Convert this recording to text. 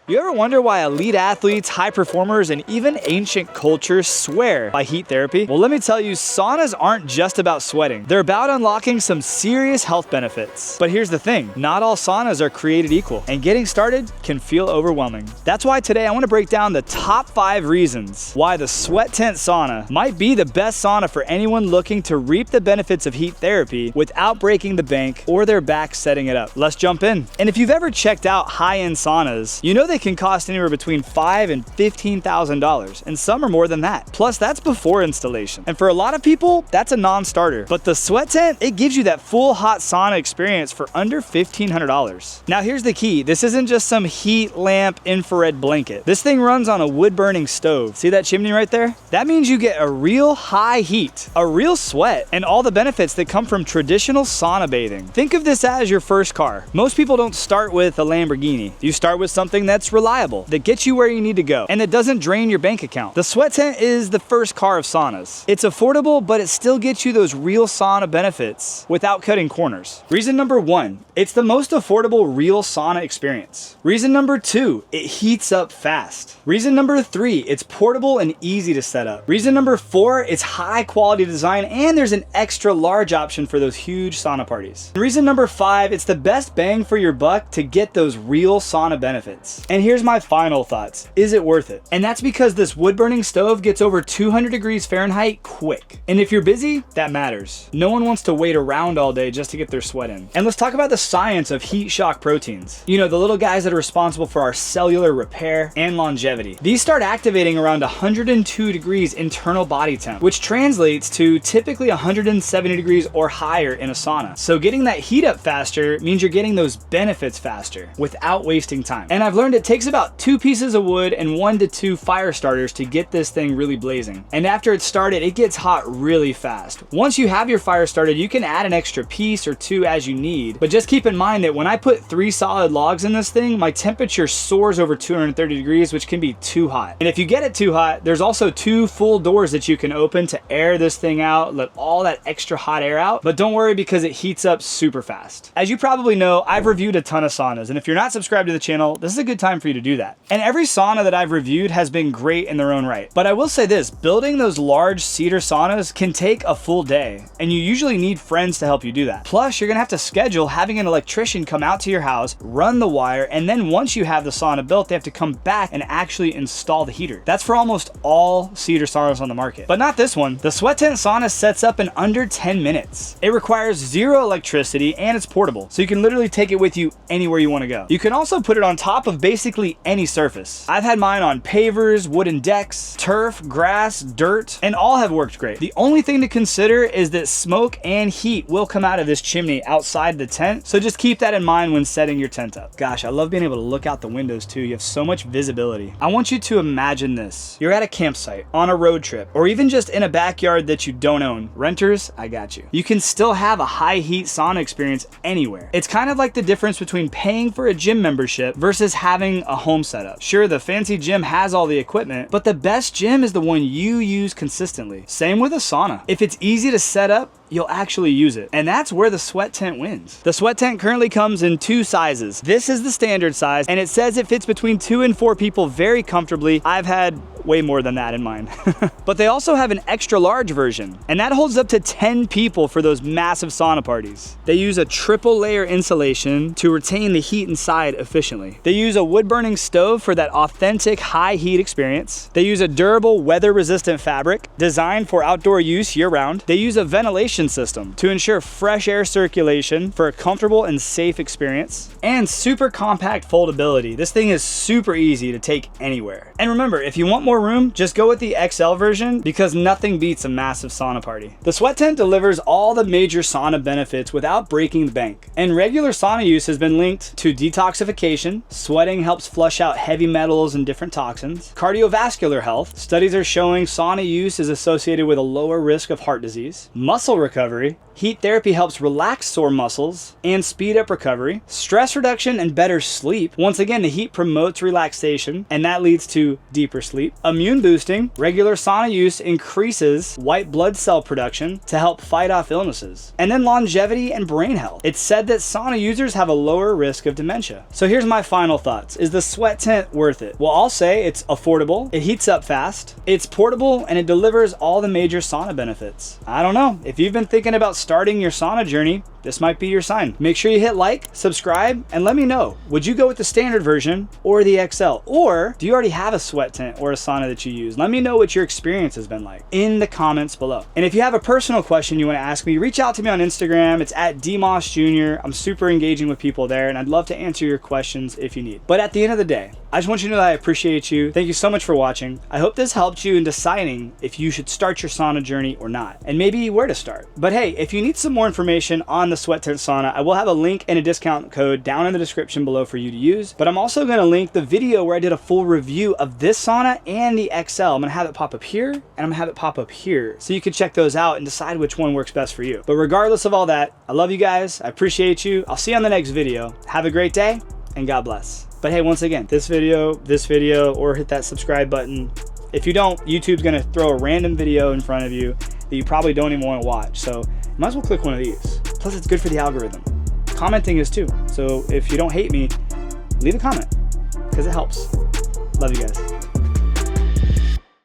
You ever wonder why elite athletes, high performers, and even ancient cultures swear by heat therapy? Well, let me tell you, saunas aren't just about sweating. They're about unlocking some serious health benefits. But here's the thing, not all saunas are created equal, and getting started can feel overwhelming. That's why today I want to break down the top 5 reasons why the sweat tent sauna might be the best sauna for anyone looking to reap the benefits of heat therapy without breaking the bank or their back setting it up. Let's jump in. And if you've ever checked out high-end saunas, you know they can cost anywhere between $5,000 and $15,000, and some are more than that. Plus, that's before installation. And for a lot of people, that's a non-starter. But the sweat tent, it gives you that full hot sauna experience for under $1,500. Now here's the key. This isn't just some heat lamp infrared blanket. This thing runs on a wood-burning stove. See that chimney right there? That means you get a real high heat, a real sweat, and all the benefits that come from traditional sauna bathing. Think of this as your first car. Most people don't start with a Lamborghini. You start with something that's reliable, that gets you where you need to go, and that doesn't drain your bank account. The sweat tent is the first car of saunas. It's affordable, but it still gets you those real sauna benefits without cutting corners. Reason number 1, it's the most affordable real sauna experience. Reason number 2, it heats up fast. Reason number 3, it's portable and easy to set up. Reason number 4, it's high quality design, and there's an extra large option for those huge sauna parties. And reason number 5, it's the best bang for your buck to get those real sauna benefits. And here's my final thoughts. Is it worth it? And that's because this wood-burning stove gets over 200 degrees Fahrenheit quick. And if you're busy, that matters. No one wants to wait around all day just to get their sweat in. And let's talk about the science of heat shock proteins. You know, the little guys that are responsible for our cellular repair and longevity. These start activating around 102 degrees internal body temp, which translates to typically 170 degrees or higher in a sauna. So getting that heat up faster means you're getting those benefits faster without wasting time. And I've learned it takes about 2 pieces of wood and 1 to 2 fire starters to get this thing really blazing. And after it's started, it gets hot really fast. Once you have your fire started, you can add an extra piece or 2 as you need. But just keep in mind that when I put 3 solid logs in this thing, my temperature soars over 230 degrees, which can be too hot. And if you get it too hot, there's also 2 full doors that you can open to air this thing out, let all that extra hot air out. But don't worry, because it heats up super fast. As you probably know, I've reviewed a ton of saunas, and if you're not subscribed to the channel, this is a good time for you to do that. And every sauna that I've reviewed has been great in their own right. But I will say this, building those large cedar saunas can take a full day, and you usually need friends to help you do that. Plus, you're gonna have to schedule having an electrician come out to your house, run the wire, and then once you have the sauna built, they have to come back and actually install the heater. That's for almost all cedar saunas on the market. But not this one. The sweat tent sauna sets up in under 10 minutes. It requires 0 electricity, and it's portable, so you can literally take it with you anywhere you want to go. You can also put it on top of basically any surface. I've had mine on pavers, wooden decks, turf, grass, dirt, and all have worked great. The only thing to consider is that smoke and heat will come out of this chimney outside the tent, so just keep that in mind when setting your tent up. Gosh, I love being able to look out the windows too. You have so much visibility. I want you to imagine this. You're at a campsite, on a road trip, or even just in a backyard that you don't own. Renters, I got you. You can still have a high heat sauna experience anywhere. It's kind of like the difference between paying for a gym membership versus having a home setup. Sure, the fancy gym has all the equipment, but the best gym is the one you use consistently. Same with a sauna. If it's easy to set up, you'll actually use it. And that's where the sweat tent wins. The sweat tent currently comes in 2 sizes. This is the standard size, and it says it fits between 2 and 4 people very comfortably. I've had way more than that in mine. But they also have an extra large version, and that holds up to 10 people for those massive sauna parties. They use a triple layer insulation to retain the heat inside efficiently. They use a wood burning stove for that authentic high heat experience. They use a durable weather resistant fabric designed for outdoor use year round. They use a ventilation system to ensure fresh air circulation for a comfortable and safe experience. And super compact foldability. This thing is super easy to take anywhere. And remember, if you want more room, just go with the XL version, because nothing beats a massive sauna party. The sweat tent delivers all the major sauna benefits without breaking the bank. And regular sauna use has been linked to detoxification. Sweating helps flush out heavy metals and different toxins. Cardiovascular health. Studies are showing sauna use is associated with a lower risk of heart disease. Muscle recovery. Heat therapy helps relax sore muscles and speed up recovery. Stress reduction and better sleep. Once again, the heat promotes relaxation, and that leads to deeper sleep. Immune boosting. Regular sauna use increases white blood cell production to help fight off illnesses. And then longevity and brain health. It's said that sauna users have a lower risk of dementia. So here's my final thoughts. Is the sweat tent worth it? Well, I'll say it's affordable, it heats up fast, it's portable, and it delivers all the major sauna benefits. I don't know. If you've been thinking about starting your sauna journey, this might be your sign. Make sure you hit like, subscribe, and let me know. Would you go with the standard version or the XL? Or do you already have a sweat tent or a sauna that you use? Let me know what your experience has been like in the comments below. And if you have a personal question you want to ask me, reach out to me on Instagram. It's at @dmossjr. I'm super engaging with people there, and I'd love to answer your questions if you need. But at the end of the day, I just want you to know that I appreciate you. Thank you so much for watching. I hope this helped you in deciding if you should start your sauna journey or not, and maybe where to start. But hey, if you need some more information on the sweat tent sauna, I will have a link and a discount code down in the description below for you to use. But I'm also going to link the video where I did a full review of this sauna and the XL. I'm going to have it pop up here, and I'm going to have it pop up here, so you can check those out and decide which one works best for you. But regardless of all that, I love you guys. I appreciate you. I'll see you on the next video. Have a great day, and God bless. But hey, once again, this video, or hit that subscribe button. If you don't, YouTube's gonna throw a random video in front of you that you probably don't even want to watch. So you might as well click one of these. Plus, it's good for the algorithm. Commenting is too. So if you don't hate me, leave a comment, because it helps. Love you guys.